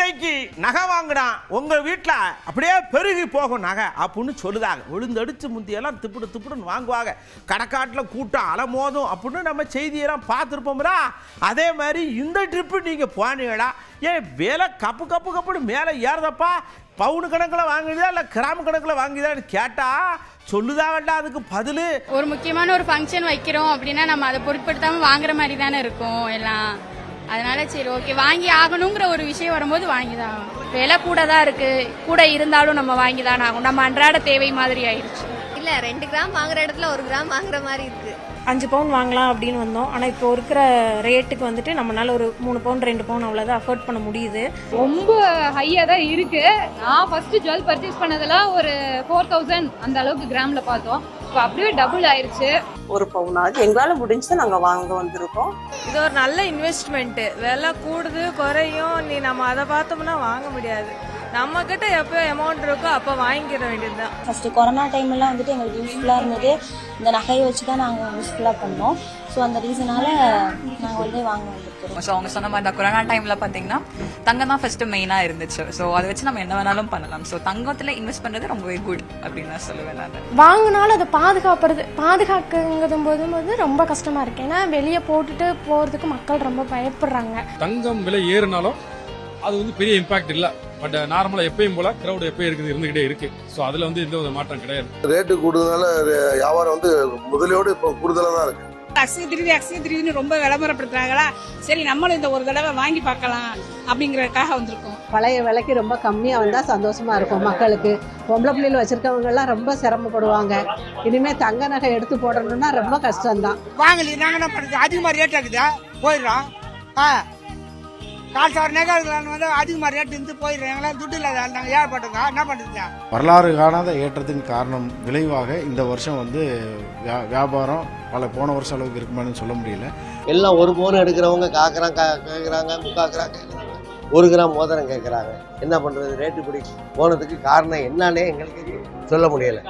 இன்னைக்கு நகை வாங்கினா உங்கள் வீட்டில் அப்படியே பெருகி போகும் நகை அப்படின்னு சொல்லுதாங்க. விழுந்தடிச்சு முந்தியெல்லாம் திப்புடுன்னு வாங்குவாங்க. கடைக்காட்டில் கூட்டம் அலமோதும் அப்படின்னு நம்ம செய்தியெல்லாம் பார்த்துருப்போம்ல. அதே மாதிரி இந்த ட்ரிப்பு நீங்கள் போனீங்களா? ஏன் விலை கப்புன்னு மேலே ஏறுதப்பா? பவுனு கணக்கில் வாங்குதா இல்லை கிராம கணக்கில் வாங்குதான்னு கேட்டால் சொல்லுதா வேண்டாம். அதுக்கு பதில் ஒரு முக்கியமான ஒரு ஃபங்க்ஷன் வைக்கிறோம் அப்படின்னா நம்ம அதை பொருட்படுத்தாமல் வாங்குற மாதிரி தானே இருக்கும் எல்லாம். அதனால சரி ஓகே வாங்கி ஆகணுங்கிற ஒரு விஷயம் வரும்போது வாங்கிதான். விலை கூட தான் இருக்கு, கூட இருந்தாலும் நம்ம வாங்கி தான் ஆகும். நம்ம அன்றாட தேவை மாதிரி ஆயிடுச்சு. இல்ல 2 கிராம் வாங்குற இடத்துல 1 கிராம் வாங்குற மாதிரி இருக்கு. 5 பவுன் வாங்கலாம் அப்படின்னு வந்தோம். ஆனால் இப்போ இருக்கிற ரேட்டுக்கு வந்துட்டு நம்மளால ஒரு 3 பவுன் 2 பவுன் அவ்வளோதான் அஃபோர்ட் பண்ண முடியுது. ரொம்ப ஹையாக தான் இருக்கு. நான் ஃபர்ஸ்ட் ஜுவல் பர்ச்சேஸ் பண்ணதெல்லாம் ஒரு 4000 அந்த அளவுக்கு கிராம்ல பார்த்தோம். இப்போ அப்படியே டபுள் ஆயிருச்சு. 1 பவுனாவது எங்களால முடிஞ்சு நாங்க வாங்க வந்திருக்கோம். இது ஒரு நல்ல இன்வெஸ்ட்மெண்ட். விலை கூடுது குறையும், நீ நம்ம அதை பார்த்தோம்னா வாங்க முடியாது. நம்ம கிட்ட எப்போ அமௌண்ட் இருக்கோ அப்போ வாங்கிக்கிற வேண்டியதுதான். ஃபர்ஸ்ட் கொரோனா டைம்லாம் வந்துட்டு எங்களுக்கு யூஸ்ஃபுல்லாக இருந்தது. இந்த நகையை வச்சு தான் நாங்கள் யூஸ்ஃபுல்லாக பண்ணோம். ஸோ அந்த ரீசனால நாங்கள் வந்து வாங்க வந்துருக்கோம். ஸோ அவங்க சொன்ன மாதிரி கொரோனா டைம்ல பார்த்தீங்கன்னா தங்கம் தான் ஃபர்ஸ்ட் மெயினாக இருந்துச்சு. ஸோ அதை வச்சு நம்ம என்ன வேணாலும் பண்ணலாம். ஸோ தங்கத்தில் இன்வெஸ்ட் பண்ணுறது ரொம்பவே குட் அப்படின்னு நான் சொல்லுவேன். நான் வாங்கினாலும் அதை பாதுகாக்குங்கும் போது ரொம்ப கஷ்டமா இருக்கு. ஏன்னா வெளியே போட்டுட்டு போறதுக்கு மக்கள் ரொம்ப பயப்படுறாங்க. தங்கம் விலை ஏறினாலும் அது வந்து பெரிய இம்பாக்ட் இல்லை. பட் நார்மலா எப்பயும் போல கிரௌட் எப்பயும் இருந்துகிட்டே இருக்கு. ஸோ அதுல வந்து எந்த ஒரு மாற்றம் கிடையாது. ரேட்டு கூடுதனால வியாபாரம் வந்து முதலோடு இப்போ கூடுதலாக தான் இருக்கு. அக்ஷய திருவின்னு ரொம்ப விளம்பரப்படுத்துறாங்களா, சரி நம்மளும் இந்த ஒரு தடவை வாங்கி பார்க்கலாம் அப்படிங்கறதுக்காக வந்திருக்கோம். பழைய விலைக்கு ரொம்ப கம்மியா வந்தா சந்தோஷமா இருக்கும் மக்களுக்கு. பொம்பளை பிள்ளைகள் வச்சிருக்கவங்க எல்லாம் ரொம்ப சிரமப்படுவாங்க. இனிமே தங்க நகை எடுத்து போடணும்னா ரொம்ப கஷ்டம்தான். வாங்கல நாங்க என்ன பண்றது, அதிகமா ரேட் ஆகுதா போயிடுறோம். கால் சார் நகைகள் வந்து அதிகமா ரேட் இருந்து போயிடுறாங்களா, துட்டு இல்லாத நாங்கள் ஏற்பட்டுங்க என்ன பண்ணுறது. வரலாறு காணாத ஏற்றத்தின் காரணம் விளைவாக இந்த வருஷம் வந்து வியாபாரம் போன வருஷம் அளவுக்கு இருக்குமான்னு சொல்ல முடியல. எல்லாம் 1 பவுன் எடுக்கிறவங்க கேட்குறாங்க, முக்காக்குறாங்க, 1 கிராம் மோதிரம் கேட்குறாங்க. என்ன பண்ணுறது, ரேட்டு இப்படி போனதுக்கு காரணம் என்னன்னே எங்களுக்கு சொல்ல முடியலை.